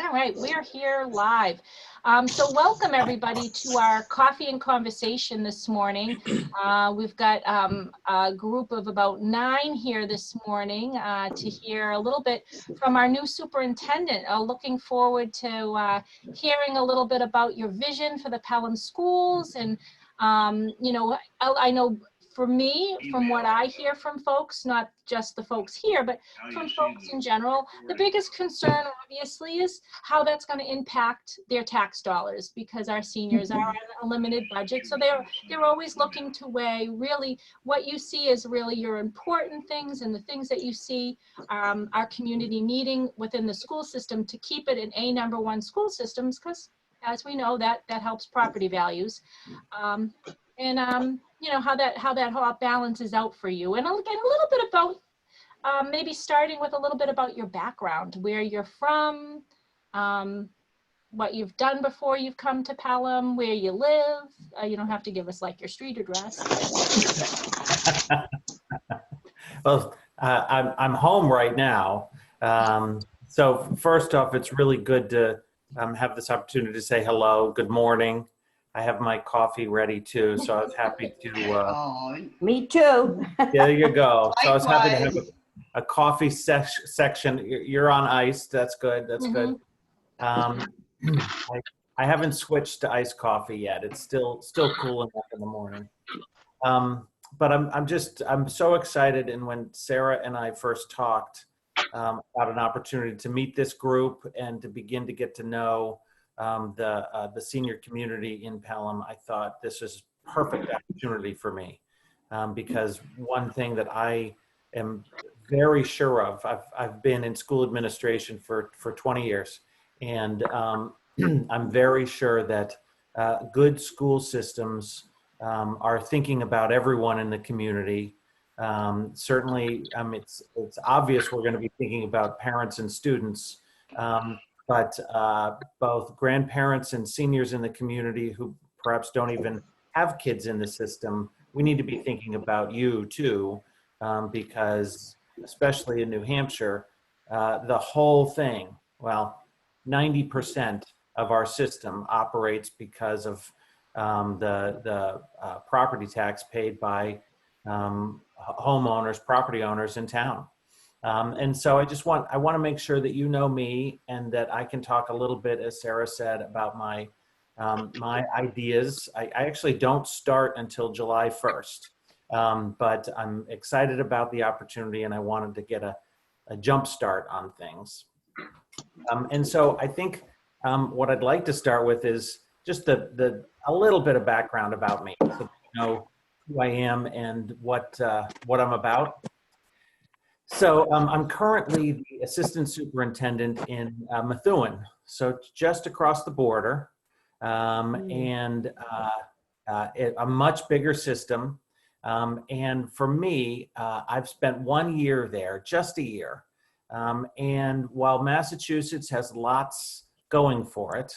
All right, we're here live. So welcome everybody to our coffee and conversation this morning. We've got a group of about 9 here this morning to hear a little bit from our new superintendent. Looking forward to hearing a little bit about your vision for the Pelham schools. And, you know, I know for me, from what I hear from folks, not just the folks here, but from folks in general, the biggest concern obviously is how that's going to impact their tax dollars, because our seniors are on a limited budget. So they're always looking to weigh really what you see as really your important things and the things that you see our community needing within the school system to keep it an #1 school systems, because as we know, that helps property values. You know, how that whole balances out for you. And I'll get a little bit about maybe starting with a little bit about your background, where you're from, what you've done before you've come to Pelham, where you live. You don't have to give us like your street address. Well, I'm home right now. So first off, it's really good to have this opportunity to say hello, good morning. I have my coffee ready too, so I was happy to. Me too. There you go. So I was happy to have a coffee section. You're on ice. That's good. That's good. I haven't switched to iced coffee yet. It's still cool enough in the morning. But I'm so excited. And when Sarah and I first talked about an opportunity to meet this group and to begin to get to know the senior community in Pelham, I thought this was a perfect opportunity for me, because one thing that I am very sure of, I've been in school administration for 20 years, and I'm very sure that good school systems are thinking about everyone in the community. Certainly, it's obvious we're going to be thinking about parents and students, but both grandparents and seniors in the community who perhaps don't even have kids in the system, we need to be thinking about you too, because especially in New Hampshire, the whole thing, well, 90% of our system operates because of the property tax paid by homeowners, property owners in town. And so I want to make sure that you know me and that I can talk a little bit, as Sarah said, about my ideas. I actually don't start until July 1st, but I'm excited about the opportunity and I wanted to get a jump start on things. And so I think what I'd like to start with is just a little bit of background about me, so you know who I am and what I'm about. So I'm currently the assistant superintendent in Methuen, so it's just across the border, and a much bigger system. And for me, I've spent 1 year there, just a year. And while Massachusetts has lots going for it,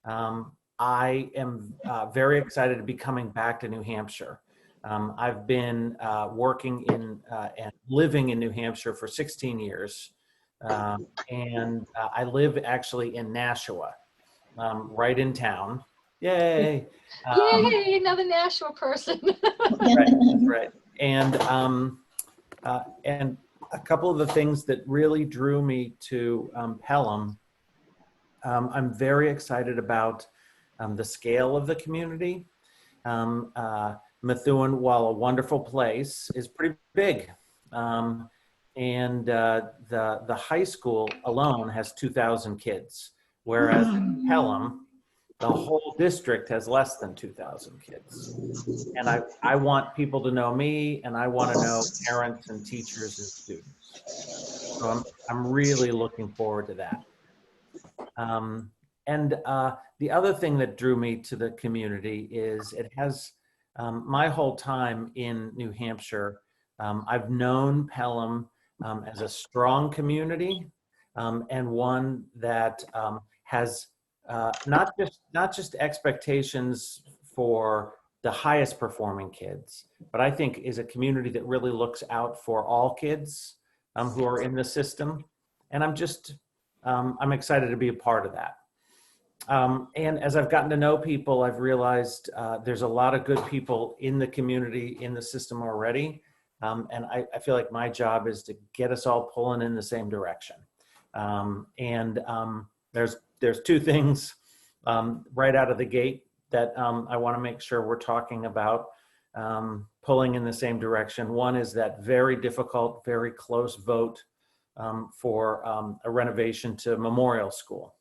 I am very excited to be coming back to New Hampshire. I've been working in and living in New Hampshire for 16 years. And I live actually in Nashua, right in town. Yay! Yay, another Nashua person. Right. And a couple of the things that really drew me to Pelham, I'm very excited about the scale of the community. Methuen, while a wonderful place, is pretty big. And the high school alone has 2,000 kids, whereas in Pelham, the whole district has less than 2,000 kids. And I want people to know me, and I want to know parents and teachers and students. So I'm really looking forward to that. And the other thing that drew me to the community is it has, my whole time in New Hampshire, I've known Pelham as a strong community, and one that has not just expectations for the highest performing kids, but I think is a community that really looks out for all kids who are in the system. And I'm just I'm excited to be a part of that. And as I've gotten to know people, I've realized there's a lot of good people in the community, in the system already. And I feel like my job is to get us all pulling in the same direction. There's two things right out of the gate that I want to make sure we're talking about pulling in the same direction. One is that very difficult, very close vote for a renovation to Memorial School.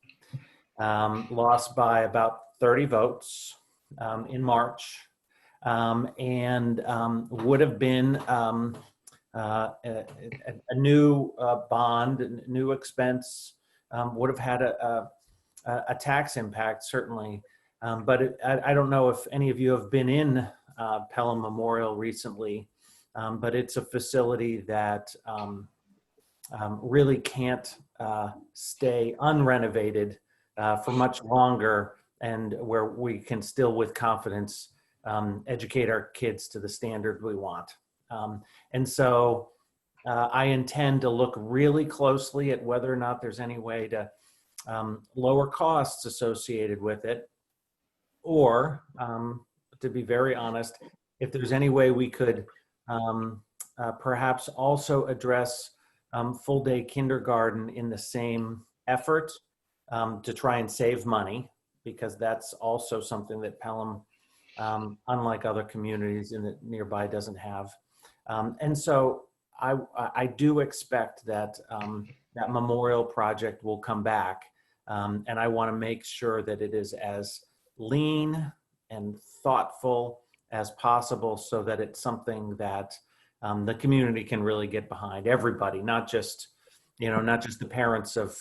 Lost by about 30 votes in March, and would have been a new bond, new expense, would have had a tax impact, certainly. But I don't know if any of you have been in Pelham Memorial recently, but it's a facility that really can't stay unrenovated for much longer, and where we can still with confidence educate our kids to the standard we want. And so I intend to look really closely at whether or not there's any way to lower costs associated with it, or to be very honest, if there's any way we could perhaps also address full day kindergarten in the same effort to try and save money, because that's also something that Pelham, unlike other communities in the nearby, doesn't have. And so I do expect that that memorial project will come back, and I want to make sure that it is as lean and thoughtful as possible, so that it's something that the community can really get behind. Everybody, not just the parents of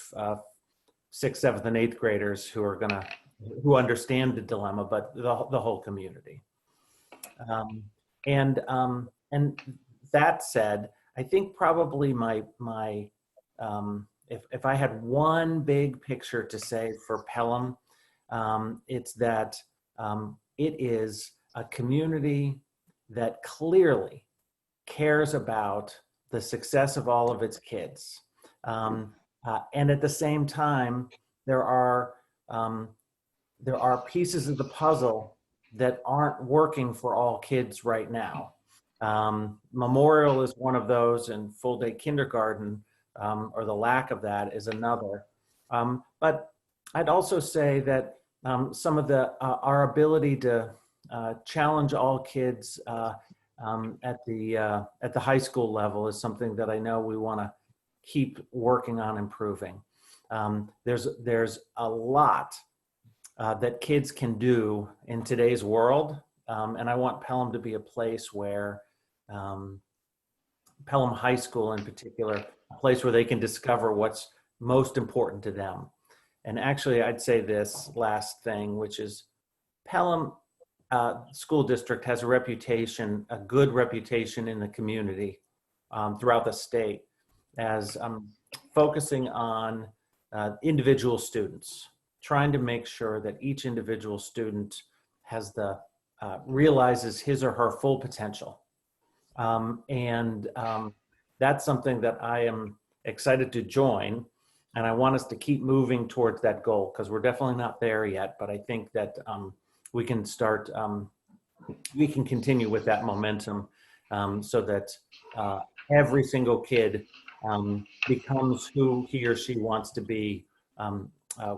6th, 7th, and 8th graders who understand the dilemma, but the whole community. And that said, I think probably if I had one big picture to say for Pelham, it's that it is a community that clearly cares about the success of all of its kids. And at the same time, there are pieces of the puzzle that aren't working for all kids right now. Memorial is one of those, and full day kindergarten, or the lack of that, is another. But I'd also say that some of our ability to challenge all kids at the high school level is something that I know we want to keep working on improving. There's a lot that kids can do in today's world, and I want Pelham to be a place where Pelham High School in particular, a place where they can discover what's most important to them. And actually, I'd say this last thing, which is Pelham School District has a good reputation in the community throughout the state as focusing on individual students, trying to make sure that each individual student has realizes his or her full potential. That's something that I am excited to join, and I want us to keep moving towards that goal, because we're definitely not there yet, but I think that we can continue with that momentum, so that every single kid becomes who he or she wants to be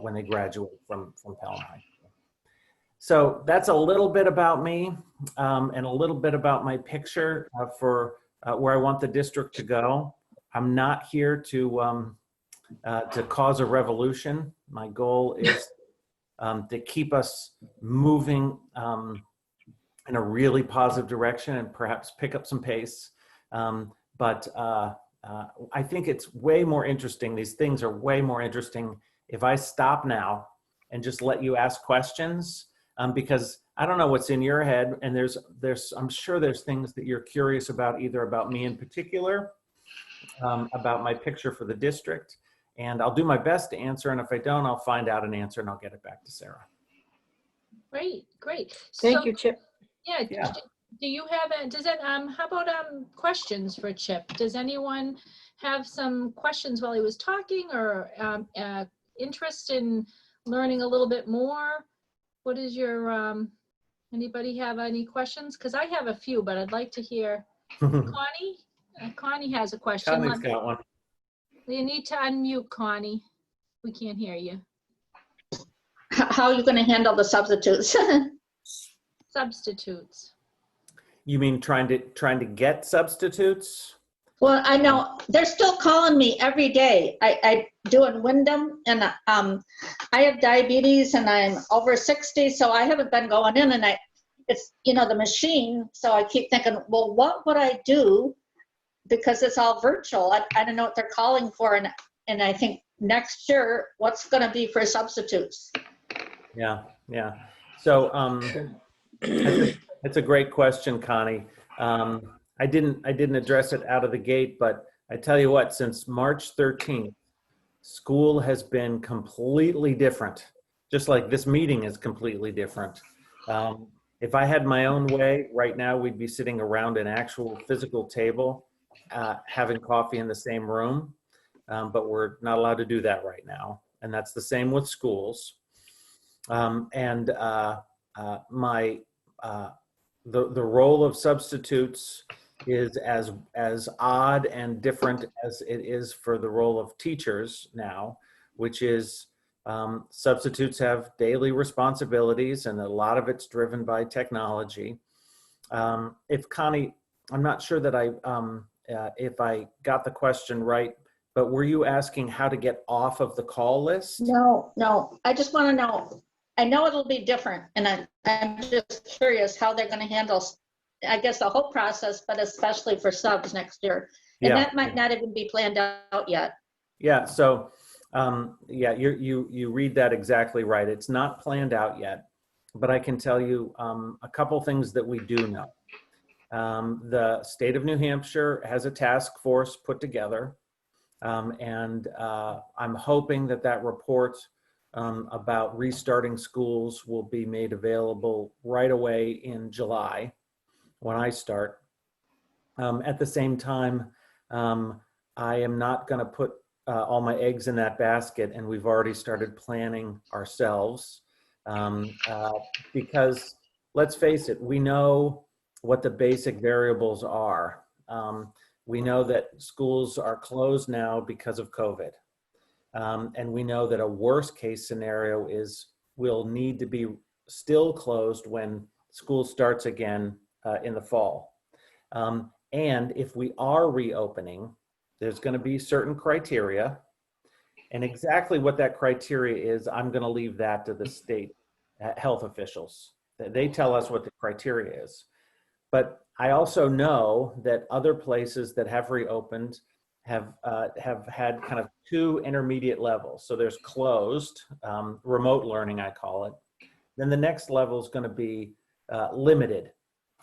when they graduate from Pelham High School. So that's a little bit about me, and a little bit about my picture for where I want the district to go. I'm not here to cause a revolution. My goal is to keep us moving in a really positive direction and perhaps pick up some pace. But I think it's way more interesting. These things are way more interesting if I stop now and just let you ask questions, because I don't know what's in your head, and I'm sure there's things that you're curious about, either about me in particular, about my picture for the district, and I'll do my best to answer. And if I don't, I'll find out an answer and I'll get it back to Sarah. Great, great. Thank you, Chip. Yeah. Do you have how about questions for Chip? Does anyone have some questions while he was talking, or interest in learning a little bit more? What is your, anybody have any questions? Because I have a few, but I'd like to hear Connie. Connie has a question. Connie's got one. You need to unmute, Connie. We can't hear you. How are you going to handle the substitutes? Substitutes. You mean trying to get substitutes? Well, I know they're still calling me every day. I do in Wyndham, and I have diabetes and I'm over 60, so I haven't been going in, and it's, you know, the machine. So I keep thinking, well, what would I do? Because it's all virtual. I don't know what they're calling for, and I think next year, what's going to be for substitutes? Yeah. So it's a great question, Connie. I didn't address it out of the gate, but I tell you what, since March 13th, school has been completely different. Just like this meeting is completely different. If I had my own way, right now we'd be sitting around an actual physical table, having coffee in the same room, but we're not allowed to do that right now. And that's the same with schools. The role of substitutes is as odd and different as it is for the role of teachers now, which is substitutes have daily responsibilities, and a lot of it's driven by technology. If Connie, I'm not sure that if I got the question right, but were you asking how to get off of the call list? No. I just want to know. I know it'll be different, and I'm just curious how they're going to handle, I guess, the whole process, but especially for subs next year. And that might not even be planned out yet. Yeah. So, you read that exactly right. It's not planned out yet, but I can tell you a couple things that we do know. The state of New Hampshire has a task force put together, and I'm hoping that report about restarting schools will be made available right away in July when I start. At the same time, I am not going to put all my eggs in that basket, and we've already started planning ourselves because let's face it, we know what the basic variables are. We know that schools are closed now because of COVID. And we know that a worst case scenario is we'll need to be still closed when school starts again in the fall. And if we are reopening, there's going to be certain criteria. And exactly what that criteria is, I'm going to leave that to the state health officials. They tell us what the criteria is. But I also know that other places that have reopened have had kind of two intermediate levels. So there's closed, remote learning, I call it. Then the next level is going to be limited.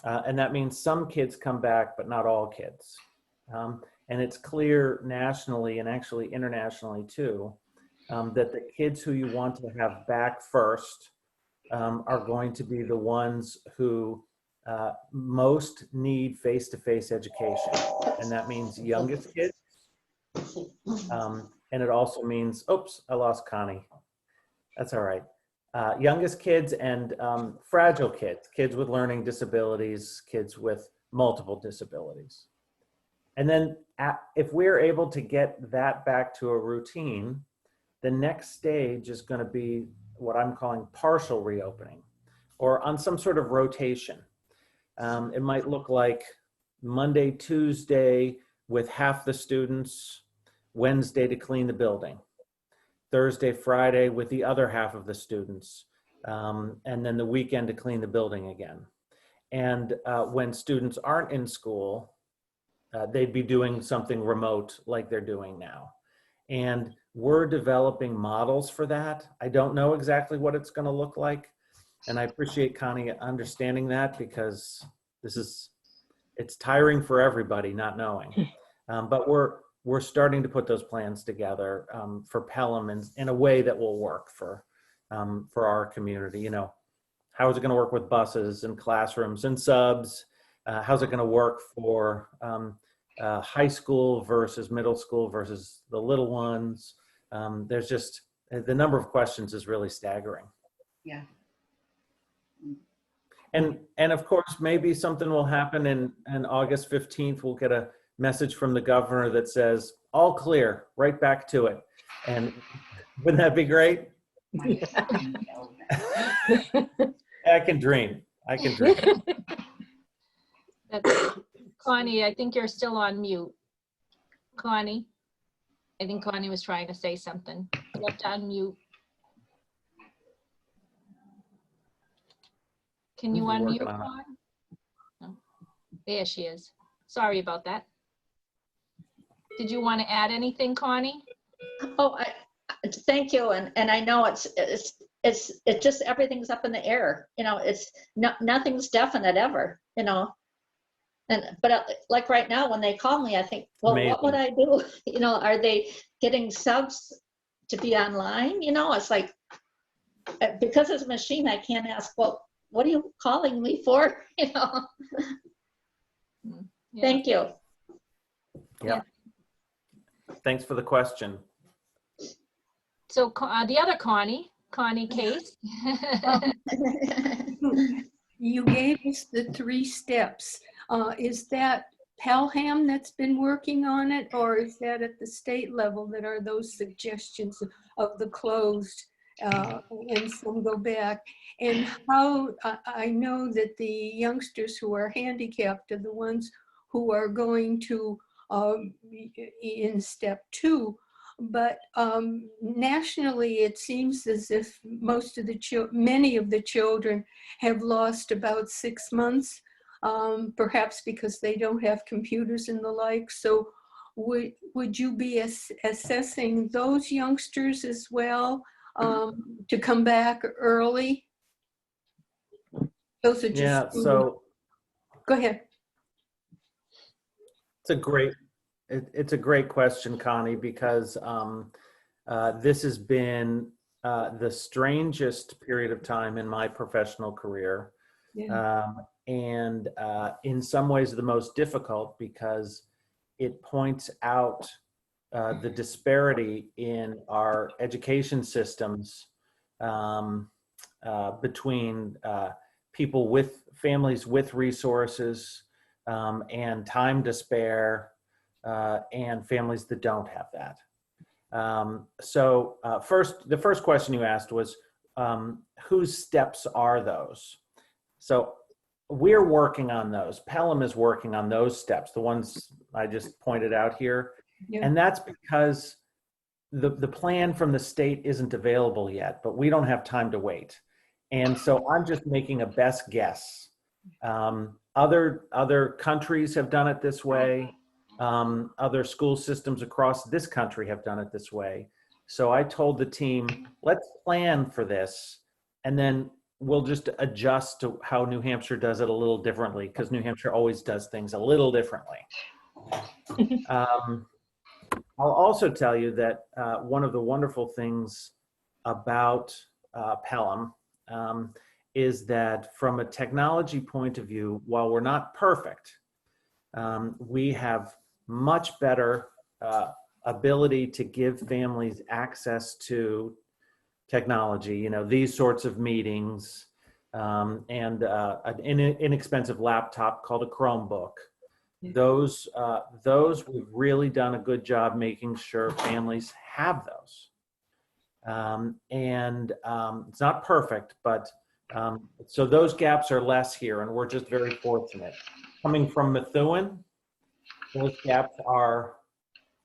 And that means some kids come back, but not all kids. And it's clear nationally and actually internationally too, that the kids who you want to have back first are going to be the ones who most need face-to-face education. And that means youngest kids. And it also means, oops, I lost Connie. That's all right. Youngest kids and fragile kids, kids with learning disabilities, kids with multiple disabilities. And then if we're able to get that back to a routine, the next stage is going to be what I'm calling partial reopening, or on some sort of rotation. It might look like Monday, Tuesday with half the students, Wednesday to clean the building, Thursday, Friday with the other half of the students, and then the weekend to clean the building again. And when students aren't in school, they'd be doing something remote like they're doing now. And we're developing models for that. I don't know exactly what it's going to look like. And I appreciate Connie understanding that, because it's tiring for everybody not knowing. But we're starting to put those plans together for Pelham in a way that will work for our community. You know, how is it going to work with buses and classrooms and subs? How's it going to work for high school versus middle school versus the little ones. There's just, the number of questions is really staggering. Yeah. And of course, maybe something will happen and August 15th, we'll get a message from the governor that says, all clear, right back to it. And wouldn't that be great? I can dream. I can dream. Connie, I think you're still on mute. Connie? I think Connie was trying to say something. You have to unmute. Can you We're unmute, working on it. Connie? No. There she is. Sorry about that. Did you want to add anything, Connie? Oh, thank you. And I know it's just everything's up in the air. You know, it's nothing's definite ever. You know, but like right now when they call me, I think, well, Amazing. what would I do? You know, are they getting subs to be online? You know, it's like because it's a machine, I can't ask, well, what are you calling me for? You know. Yeah. Thank you. Yeah. Thanks for the question. So the other Connie Case. You gave us the 3 steps. Is that Pelham that's been working on it, or is that at the state level that are those suggestions of the closed and some go back? And how, I know that the youngsters who are handicapped are the ones who are going to in step 2. But nationally, it seems as if many of the children have lost about 6 months, perhaps because they don't have computers and the like. So would you be assessing those youngsters as well to come back early? Those are just, Yeah, so go ahead. it's a great question, Connie, because this has been the strangest period of time in my professional career. Yeah. And in some ways the most difficult because it points out the disparity in our education systems between people with families with resources and time to spare and families that don't have that. The first question you asked was, whose steps are those? So we're working on those. Pelham is working on those steps, the ones I just pointed out here. Yeah. And that's because the plan from the state isn't available yet, but we don't have time to wait. And so I'm just making a best guess. Other countries have done it this way. Other school systems across this country have done it this way. So I told the team, let's plan for this, and then we'll just adjust to how New Hampshire does it a little differently, because New Hampshire always does things a little differently. I'll also tell you that one of the wonderful things about Pelham is that from a technology point of view, while we're not perfect, we have much better ability to give families access to technology, you know, these sorts of meetings, and an inexpensive laptop called a Chromebook. Those we've really done a good job making sure families have those. It's not perfect, but so those gaps are less here, and we're just very fortunate. Coming from Methuen, those gaps are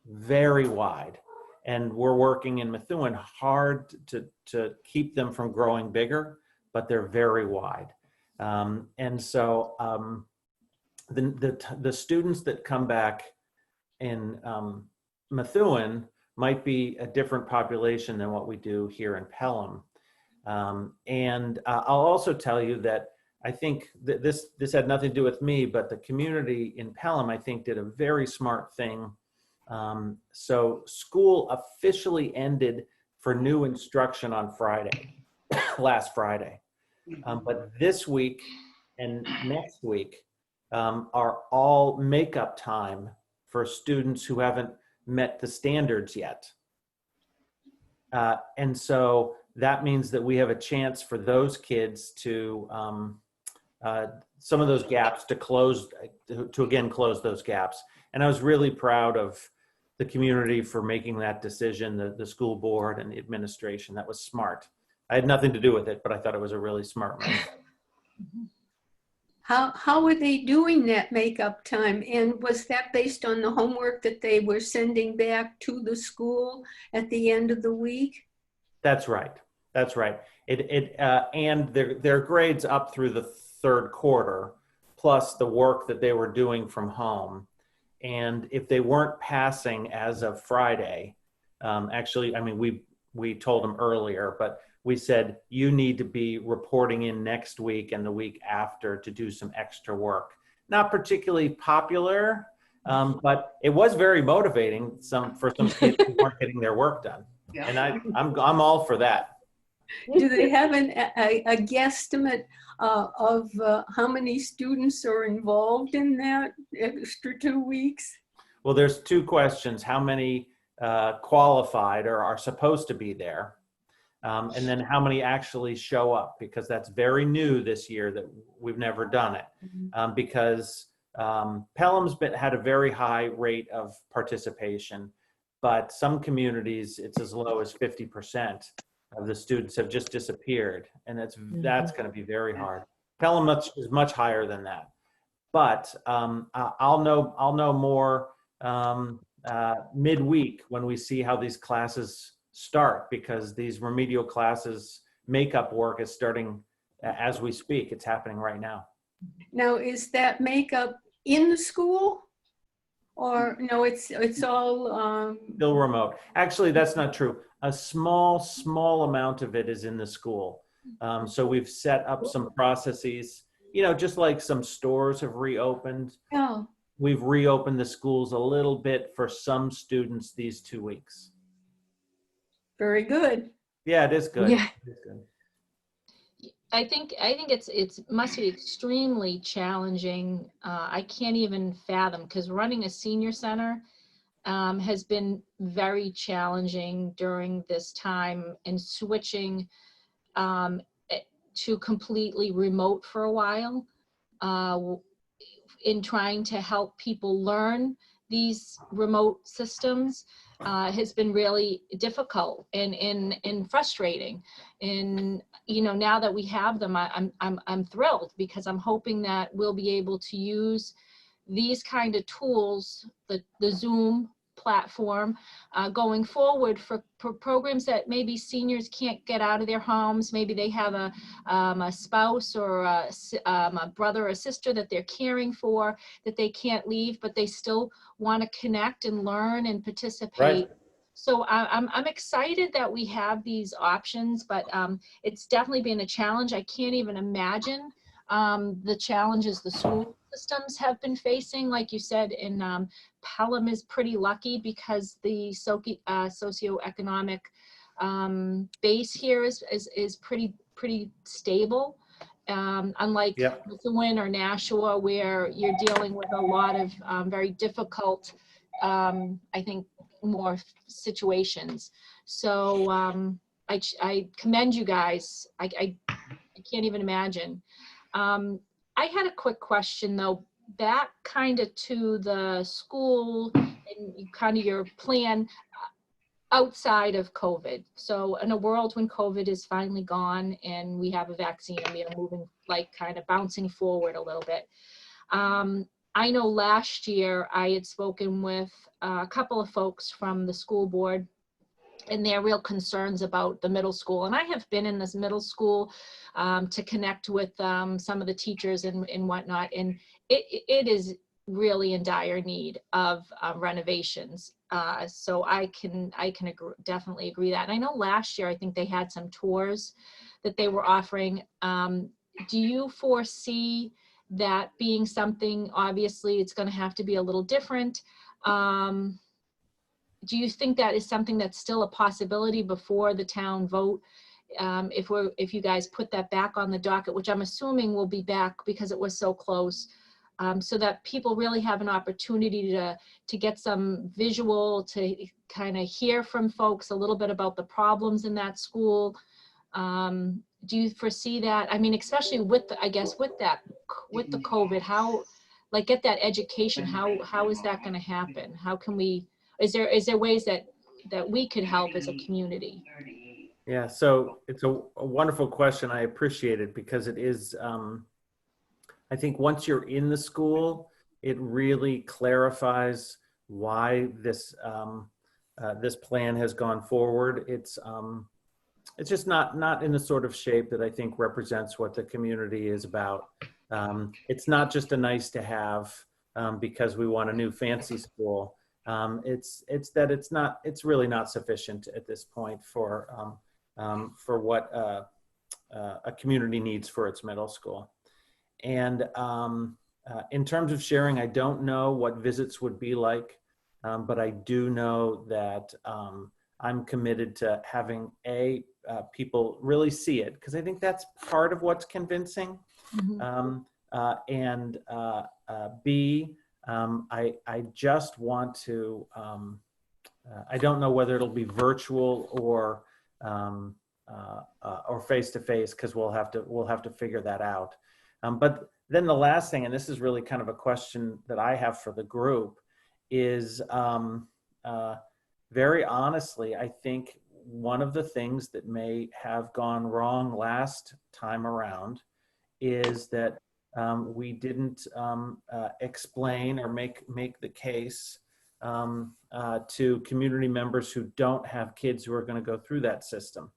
very wide, and we're working in Methuen hard to keep them from growing bigger, but they're very wide. The students that come back in Methuen might be a different population than what we do here in Pelham. I'll also tell you that I think that this had nothing to do with me, but the community in Pelham, I think, did a very smart thing. So school officially ended for new instruction on Friday, last Friday. But this week and next week are all makeup time for students who haven't met the standards yet. And so that means that we have a chance for those kids to, some of those gaps to close, to again close those gaps. And I was really proud of the community for making that decision, the school board and the administration. That was smart. I had nothing to do with it, but I thought it was a really smart move. How were they doing that makeup time? And was that based on the homework that they were sending back to the school at the end of the week? That's right. That's right. And their grades up through the third quarter, plus the work that they were doing from home. And if they weren't passing as of Friday, actually, I mean, we told them earlier, but we said, you need to be reporting in next week and the week after to do some extra work. Not particularly popular, but it was very motivating for some kids who weren't getting their work done. Yeah. And I'm all for that. Do they have a guesstimate of how many students are involved in that extra 2 weeks? Well, there's two questions. How many qualified or are supposed to be there? And then how many actually show up, because that's very new this year that we've never done it. Because Pelham's had a very high rate of participation, but some communities it's as low as 50% of the students have just disappeared, and that's going to be very hard. Pelham is much higher than that, but I'll know more midweek when we see how these classes start, because these remedial classes makeup work is starting as we speak. It's happening right now. Now, is that makeup in the school, or no? It's all still remote. Actually, that's not true. A small amount of it is in the school. So we've set up some processes. You know, just like some stores have reopened. Oh. We've reopened the schools a little bit for some students these 2 weeks. Very good. Yeah, it is good. Yeah. It is good. I think it's must be extremely challenging. I can't even fathom, because running a senior center has been very challenging during this time, and switching to completely remote for a while, in trying to help people learn these remote systems has been really difficult and frustrating. And you know, now that we have them, I'm thrilled, because I'm hoping that we'll be able to use these kind of tools, the Zoom platform, going forward for programs that maybe seniors can't get out of their homes. Maybe they have a spouse or a brother or sister that they're caring for, that they can't leave, but they still want to connect and learn and participate. Right. So I'm excited that we have these options, but it's definitely been a challenge. I can't even imagine the challenges the school systems have been facing. Like you said, in Pelham is pretty lucky, because the socioeconomic base here is pretty stable. Unlike Methuen or Nashua, where you're dealing with a lot of very difficult, I think, more situations. So I commend you guys. I can't even imagine. I had a quick question though, back kind of to the school and kind of your plan outside of COVID. So in a world when COVID is finally gone and we have a vaccine and we are moving, like, kind of bouncing forward a little bit. I know last year I had spoken with a couple of folks from the school board, and their real concerns about the middle school. And I have been in this middle school to connect with some of the teachers and whatnot. And it is really in dire need of renovations. So I can definitely agree that. And I know last year, I think they had some tours that they were offering. Do you foresee that being something? Obviously it's going to have to be a little different. Do you think that is something that's still a possibility before the town vote? If you guys put that back on the docket, which I'm assuming will be back because it was so close, so that people really have an opportunity to get some visual, to kind of hear from folks a little bit about the problems in that school. Do you foresee that? I mean, especially with the, I guess with the COVID, how, like, get that education, how is that going to happen? How can we, is there ways that we could help as a community? Yeah, so it's a wonderful question. I appreciate it because it is, I think once you're in the school, it really clarifies why this this plan has gone forward. It's just not in the sort of shape that I think represents what the community is about. It's not just a nice to have because we want a new fancy school. It's that it's really not sufficient at this point for what a community needs for its middle school. And in terms of sharing, I don't know what visits would be like, but I do know that I'm committed to having people really see it, because I think that's part of what's convincing. Mm-hmm. And B, I just want to, I don't know whether it'll be virtual or face-to-face, because we'll have to figure that out. But then the last thing, and this is really kind of a question that I have for the group, is very honestly, I think one of the things that may have gone wrong last time around is that we didn't explain or make the case to community members who don't have kids who are going to go through that system.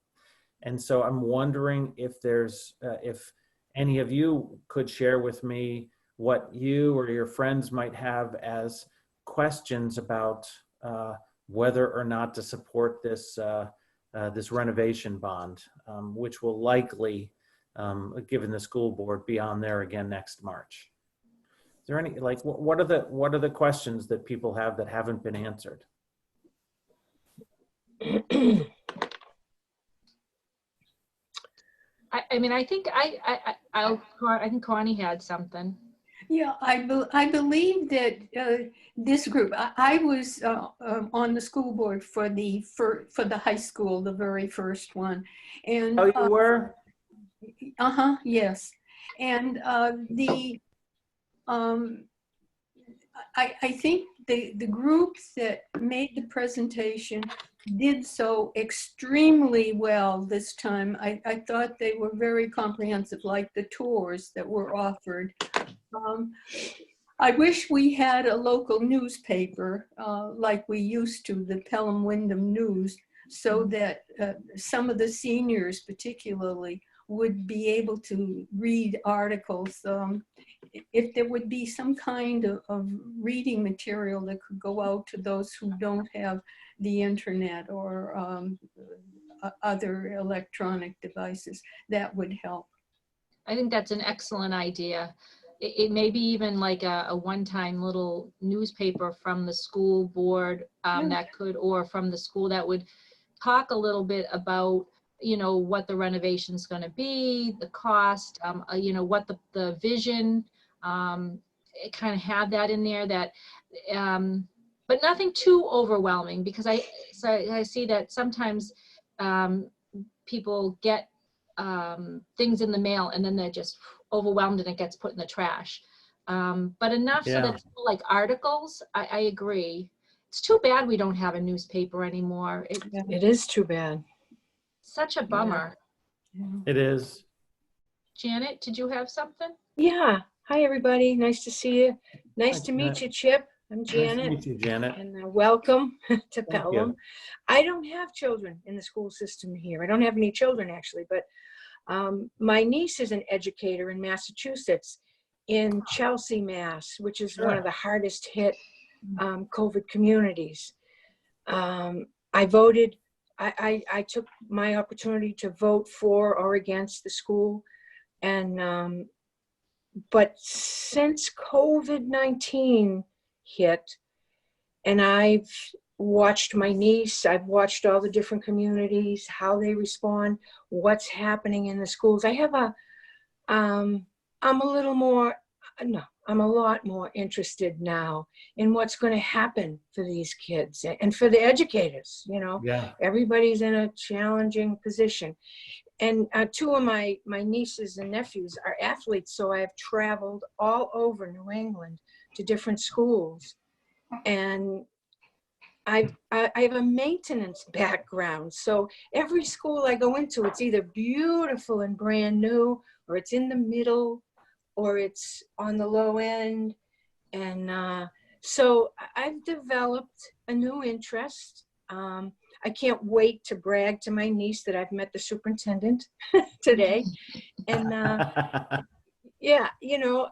And so I'm wondering if there's, if any of you could share with me what you or your friends might have as questions about whether or not to support this this renovation bond, which will likely, given the school board, be on there again next March. Is there any, like, what are the questions that people have that haven't been answered? I mean, I think I think Connie had something. Yeah, I believe that this group, I was on the school board for the high school, the very first one. And oh, you were? Yes. And I think the group that made the presentation did so extremely well this time. I thought they were very comprehensive, like the tours that were offered. I wish we had a local newspaper like we used to, the Pelham Wyndham News, so that some of the seniors particularly would be able to read articles. If there would be some kind of reading material that could go out to those who don't have the internet or other electronic devices, that would help. I think that's an excellent idea. It may be even like a one-time little newspaper from the school board that could, or from the school, that would talk a little bit about, you know, what the renovation is going to be, the cost, you know, what the vision, it kind of have that in there, that, but nothing too overwhelming, because I see that sometimes people get things in the mail and then they're just overwhelmed and it gets put in the trash. But enough so that people, like articles, I agree. It's too bad we don't have a newspaper anymore. It is too bad. Such a bummer. Yeah. It is. Janet, did you have something? Yeah. Hi, everybody. Nice to see you. Nice to meet you, Chip. I'm Janet. Nice to meet you, Janet. And welcome to Pelham. You. I don't have children in the school system here. I don't have any children, actually, but my niece is an educator in Massachusetts, in Chelsea, Mass, which is one of the hardest hit COVID communities. I voted, I took my opportunity to vote for or against the school. And, but since COVID-19 hit, and I've watched my niece, I've watched all the different communities, how they respond, what's happening in the schools. I have I'm a little more, no, I'm a lot more interested now in what's going to happen for these kids and for the educators. You know, Yeah. everybody's in a challenging position. And two of my nieces and nephews are athletes, so I've traveled all over New England to different schools. And I have a maintenance background, so every school I go into, it's either beautiful and brand new, or it's in the middle, or it's on the low end. And so I've developed a new interest. I can't wait to brag to my niece that I've met the superintendent today. And yeah, you know,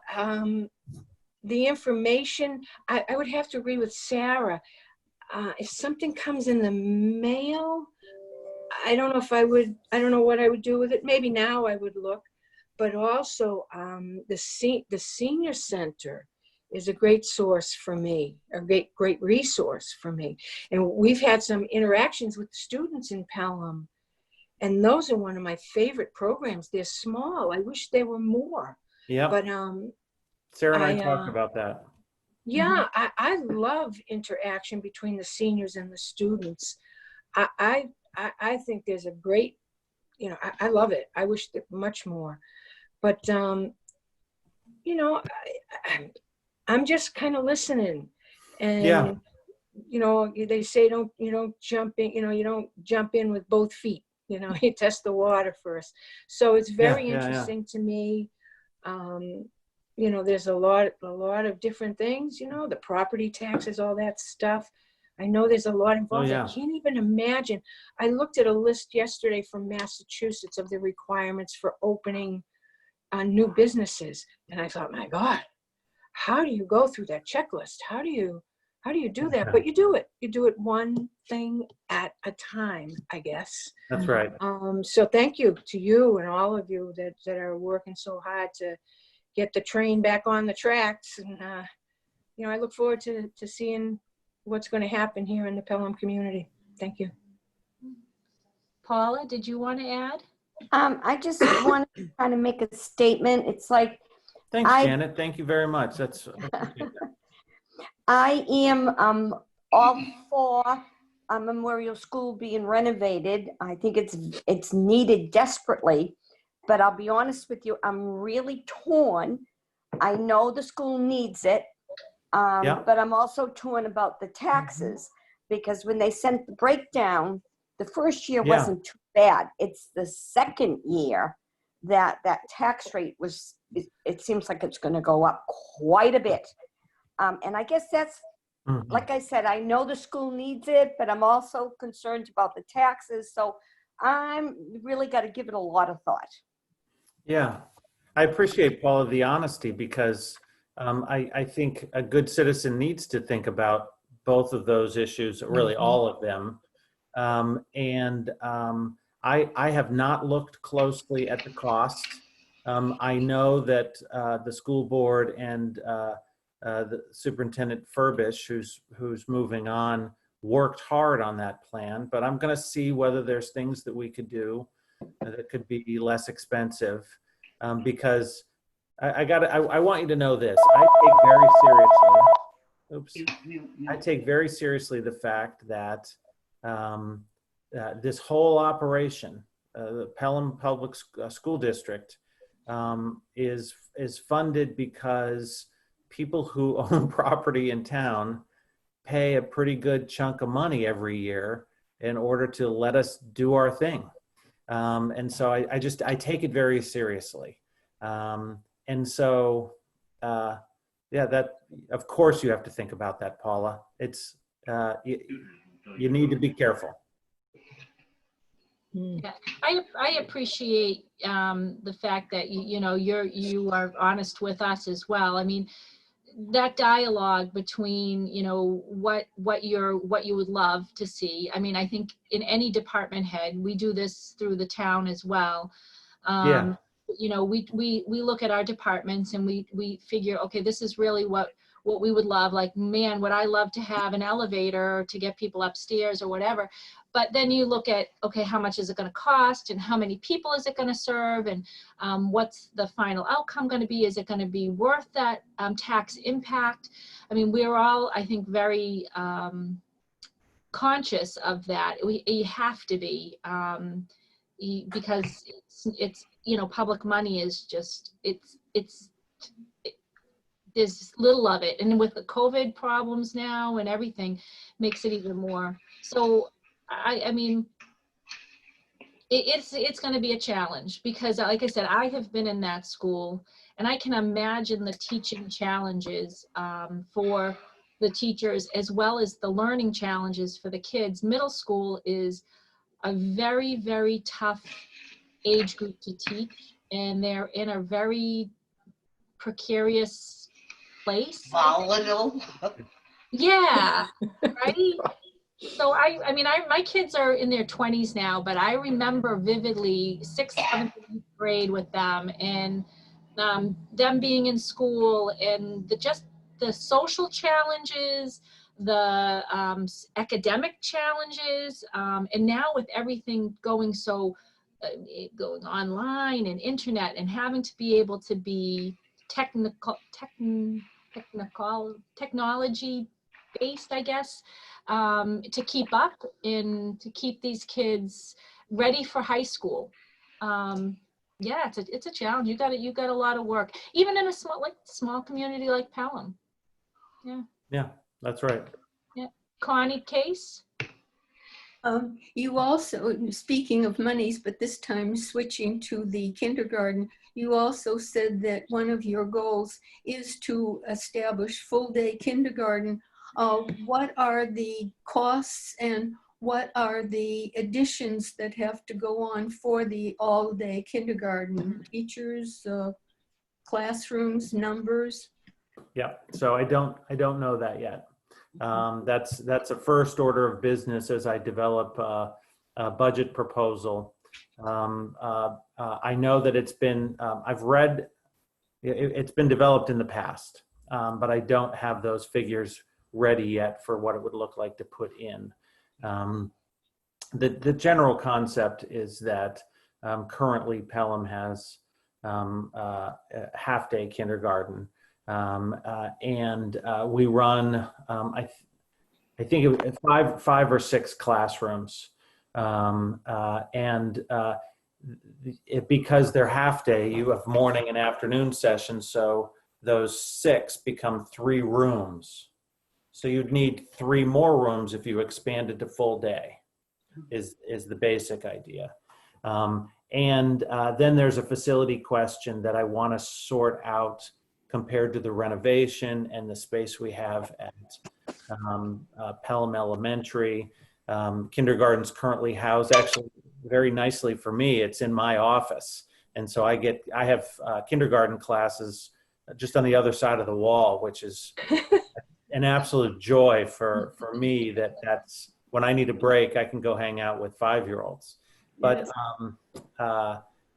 the information, I would have to agree with Sarah. If something comes in the mail, I don't know if I would, I don't know what I would do with it. Maybe now I would look, but also the senior center is a great source for me, a great resource for me. And we've had some interactions with students in Pelham, and those are one of my favorite programs. They're small. I wish there were more. Yeah. But Sarah and I talked about that. yeah, I love interaction between the seniors and the students. I think there's a great, you know, I love it. I wish there much more. But, you know, I'm just kind of listening. And, Yeah. you know, they say you don't jump in, you know, you don't jump in with both feet. You know, you test the water first. So it's very interesting to me. You know, there's a lot of different things, you know, the property taxes, all that stuff. I know there's a lot involved. Oh, yeah. I can't even imagine. I looked at a list yesterday from Massachusetts of the requirements for opening new businesses. And I thought, my God, how do you go through that checklist? How do you do that? But you do it one thing at a time, I guess. That's right. So thank you to you and all of you that are working so hard to get the train back on the tracks. And, you know, I look forward to seeing what's going to happen here in the Pelham community. Thank you. Paula, did you want to add? I just want to kind of make a statement. It's like, Thanks, Janet. Thank you very much. That's I am all for Memorial School being renovated. I think it's needed desperately, but I'll be honest with you, I'm really torn. I know the school needs it, but I'm also torn about the taxes, because when they sent the breakdown, the first year wasn't too bad. It's the second year that tax rate was, it seems like it's going to go up quite a bit. And I guess that's, like I said, I know the school needs it, but I'm also concerned about the taxes. So I'm really got to give it a lot of thought. Yeah, I appreciate, Paula, the honesty, because I think a good citizen needs to think about both of those issues, really all of them. I have not looked closely at the cost. I know that the school board and the Superintendent Furbish, who's moving on, worked hard on that plan, but I'm going to see whether there's things that we could do that could be less expensive, because I want you to know this. I take very seriously the fact that this whole operation, the Pelham Public School District, is funded because people who own property in town pay a pretty good chunk of money every year in order to let us do our thing. And so I take it very seriously. And so, that, of course you have to think about that, Paula. It's, you need to be careful. Yeah, I appreciate the fact that you are honest with us as well. I mean, that dialogue between what you would love to see. I mean, I think in any department head, we do this through the town as well. We look at our departments and we figure, okay, this is really what what we would love, like, man, would I love to have an elevator to get people upstairs or whatever. But then you look at, okay, how much is it going to cost, and how many people is it going to serve, and what's the final outcome going to be? Is it going to be worth that tax impact? I mean, we're all, I think, very conscious of that. You have to be, because it's you know, public money is just, there's little of it, and with the COVID problems now and everything, makes it even more. So I mean, it's going to be a challenge, because like I said, I have been in that school, and I can imagine the teaching challenges for the teachers, as well as the learning challenges for the kids. Middle school is a very, very tough age group to teach, and they're in a very precarious place. Volatile. Yeah, right? So I mean, my kids are in their 20s now, but I remember vividly 6th, 7th, and 8th grade with them, and them being in school, and just the social challenges, the academic challenges, and now with everything going going online and internet, and having to be able to be technology based, I guess, to keep up and to keep these kids ready for high school. Yeah, it's a challenge. You got a lot of work, even in a small community like Pelham. Yeah, that's right. Yeah, Connie Case. You also, speaking of monies, but this time switching to the kindergarten, you also said that one of your goals is to establish full-day kindergarten. What are the costs, and what are the additions that have to go on for the all-day kindergarten? Teachers, classrooms, numbers? Yeah, so I don't know that yet. That's a first order of business as I develop a budget proposal. I know that it's been, I've read, it's been developed in the past, but I don't have those figures ready yet for what it would look like to put in. The general concept is that currently Pelham has a half-day kindergarten. And we run, I think it was five or six classrooms, because they're half day, you have morning and afternoon sessions. So those 6 become 3 rooms. So you'd need 3 more rooms if you expanded to full day, is the basic idea. Then there's a facility question that I want to sort out compared to the renovation and the space we have at Pelham Elementary. Kindergarten's currently housed, actually very nicely for me, it's in my office. And so I have kindergarten classes just on the other side of the wall, which is an absolute joy for me. That's when I need a break, I can go hang out with 5-year-olds. But Yes.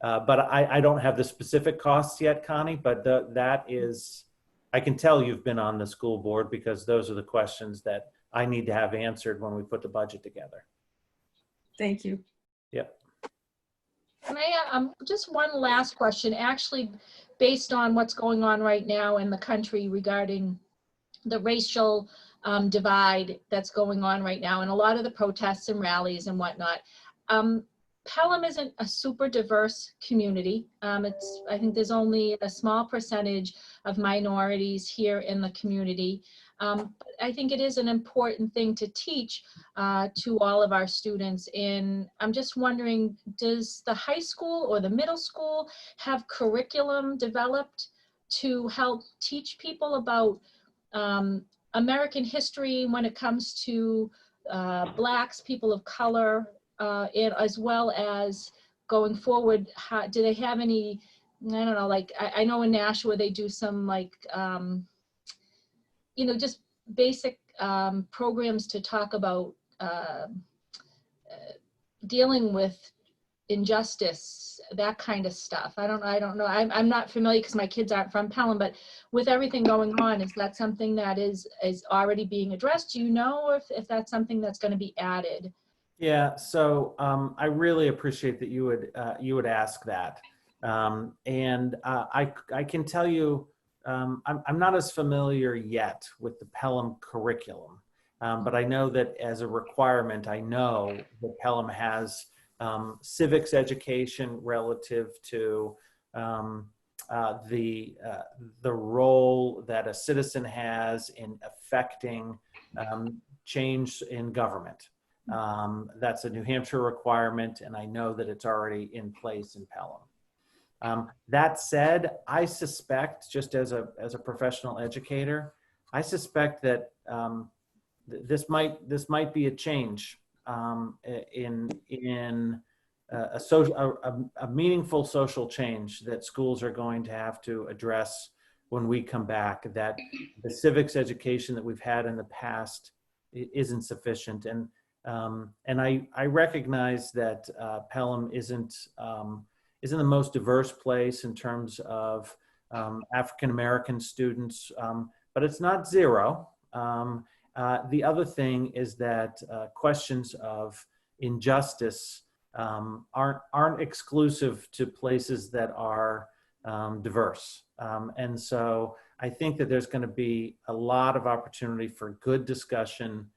but I don't have the specific costs yet, Connie, but that is, I can tell you've been on the school board, because those are the questions that I need to have answered when we put the budget together. Thank you. Yep. Can I, just one last question, actually, based on what's going on right now in the country regarding the racial divide that's going on right now, and a lot of the protests and rallies and whatnot. Pelham isn't a super diverse community. I think there's only a small percentage of minorities here in the community. But I think it is an important thing to teach to all of our students. And I'm just wondering, does the high school or the middle school have curriculum developed to help teach people about American history when it comes to Blacks, people of color, and as well as going forward, do they have any, I don't know, like, I know in Nashua they do some, like, you know, just basic programs to talk about dealing with injustice, that kind of stuff. I don't know. I'm not familiar because my kids aren't from Pelham, but with everything going on, is that something that is already being addressed? Do you know if that's something that's going to be added? Yeah, so I really appreciate that you would ask that, and I can tell you I'm not as familiar yet with the Pelham curriculum, but I know that as a requirement, I know that Pelham has civics education relative to the role that a citizen has in affecting change in government. That's a New Hampshire requirement, and I know that it's already in place in Pelham. That said, I suspect, just as a professional educator, I suspect that this might be a change in a meaningful social change that schools are going to have to address when we come back. That the civics education that we've had in the past isn't sufficient, and I recognize that Pelham isn't the most diverse place in terms of African American students, but it's not zero. The other thing is that questions of injustice aren't exclusive to places that are diverse, and so I think that there's going to be a lot of opportunity for good discussion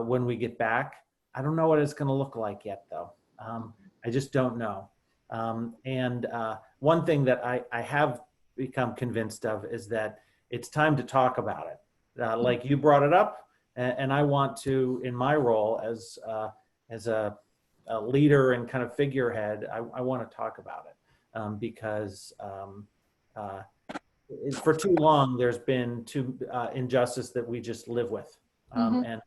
when we get back. I don't know what it's going to look like yet, though. I just don't know. And one thing that I have become convinced of is that it's time to talk about it. Like you brought it up, and I want to, in my role as a leader and kind of figurehead, I want to talk about it because for too long there's been injustice that we just live with, and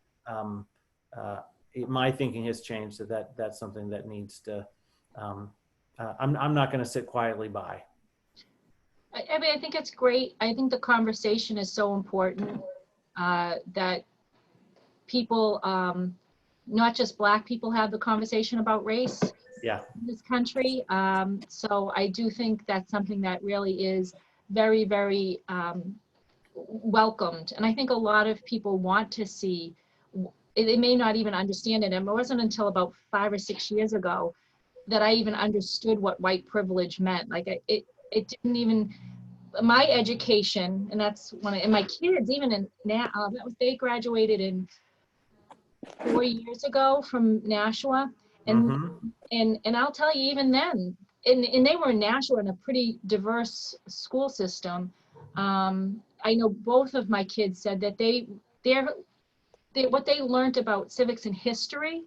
my thinking has changed that's something that needs to. I'm not going to sit quietly by. I mean, I think it's great. I think the conversation is so important that people, not just Black people, have the conversation about race Yeah. in this country. So I do think that's something that really is very, very welcomed. And I think a lot of people want to see, they may not even understand it. And it wasn't until about 5 or 6 years ago that I even understood what white privilege meant. Like it didn't even, my education, and that's when, and my kids, even in now, they graduated in 4 years ago from Nashua, and and I'll tell you, even then, and they were in Nashua in a pretty diverse school system. I know both of my kids said that what they learned about civics and history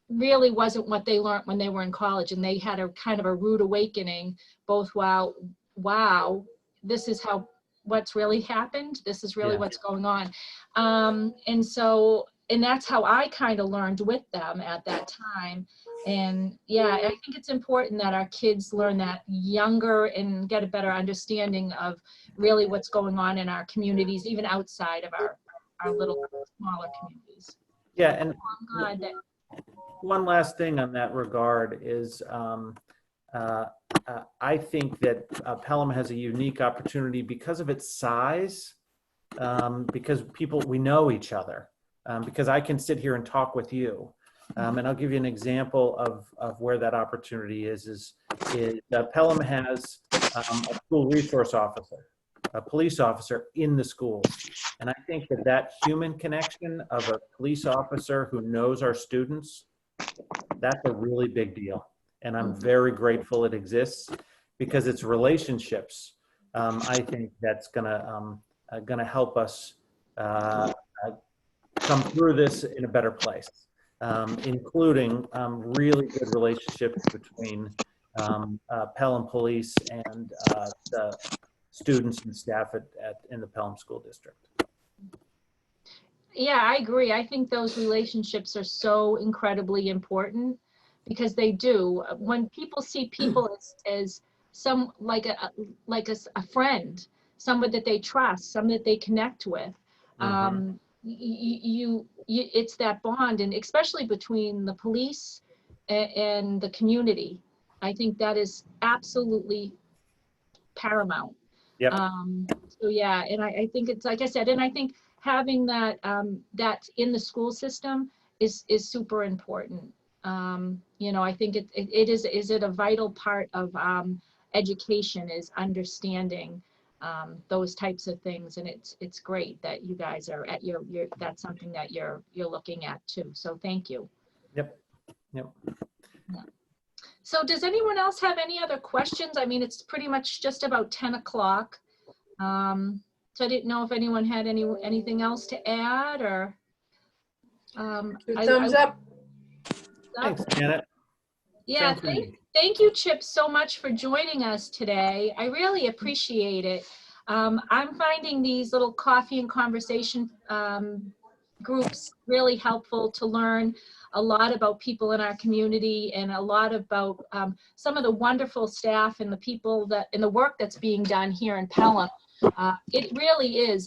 really wasn't what they learned when they were in college, and they had a kind of a rude awakening, both wow, this is what's really happened, this is really what's going on. And that's how I kind of learned with them at that time. And yeah, I think it's important that our kids learn that younger and get a better understanding of really what's going on in our communities, even outside of our little smaller communities. Yeah, and I'm glad that. One last thing on that regard is I think that Pelham has a unique opportunity because of its size, because we know each other, because I can sit here and talk with you. And I'll give you an example of where that opportunity is Pelham has a school resource officer, a police officer in the schools. And I think that human connection of a police officer who knows our students, that's a really big deal. And I'm very grateful it exists, because it's relationships. I think that's gonna help us come through this in a better place, including really good relationships between Pelham Police and the students and staff in the Pelham School District. Yeah, I agree. I think those relationships are so incredibly important, because they do. When people see people as some like a friend, someone that they trust, someone that they connect with, it's that bond, and especially between the police and the community. I think that is absolutely paramount. Yep. So yeah, and I think it's like I said, and I think having that that in the school system is super important. You know, I think it is a vital part of education, is understanding those types of things, and it's great that you guys are at your that's something that you're looking at too. So thank you. Yep. Yep. So does anyone else have any other questions? I mean, it's pretty much just about 10 o'clock. So I didn't know if anyone had anything else to add, or Thumbs up. Thanks, Janet. Yeah, Same for me. thank you, Chip, so much for joining us today. I really appreciate it. I'm finding these little coffee and conversation groups really helpful to learn a lot about people in our community, and a lot about some of the wonderful staff and the people that and the work that's being done here in Pelham. It really is.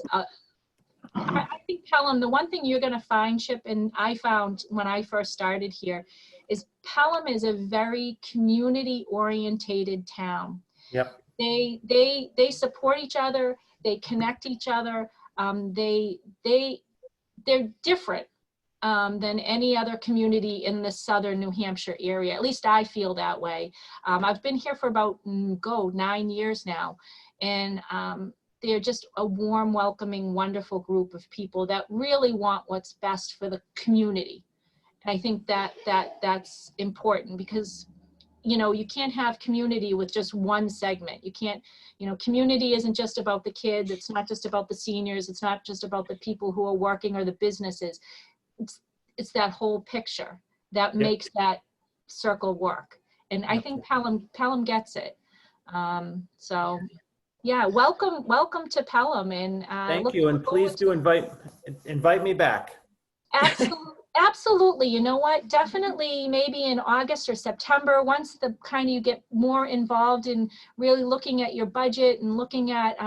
I think Pelham, the one thing you're going to find, Chip, and I found when I first started here, is Pelham is a very community-orientated town. Yep. They support each other. They connect each other. They're different than any other community in the southern New Hampshire area. At least I feel that way. I've been here for about 9 years now, and they're just a warm, welcoming, wonderful group of people that really want what's best for the community. And I think that's important, because you know, you can't have community with just one segment. You can't, you know, community isn't just about the kids. It's not just about the seniors. It's not just about the people who are working or the businesses. It's that whole picture that makes that circle work. And I think Pelham gets it. So yeah, welcome to Pelham, and Thank you, and please do invite me back. Absolutely. You know what? Definitely, maybe in August or September, once you get more involved in really looking at your budget and looking at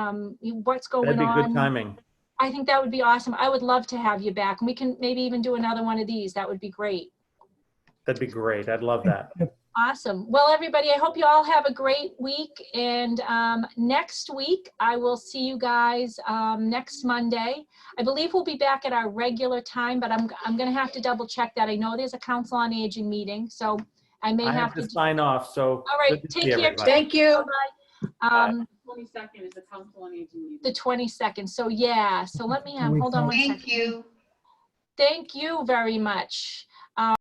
what's going on. That'd be good timing. I think that would be awesome. I would love to have you back, and we can maybe even do another one of these. That would be great. That'd be great. I'd love that. Awesome. Well, everybody, I hope you all have a great week. And next week, I will see you guys next Monday. I believe we'll be back at our regular time, but I'm going to have to double check that. I know there's a Council on Aging meeting, so I may have to sign off. So all right, take care. Thank you. Bye. 22nd is the Council on Aging meeting. The 22nd. So yeah. So let me hold on one second. Thank you. Thank you very much.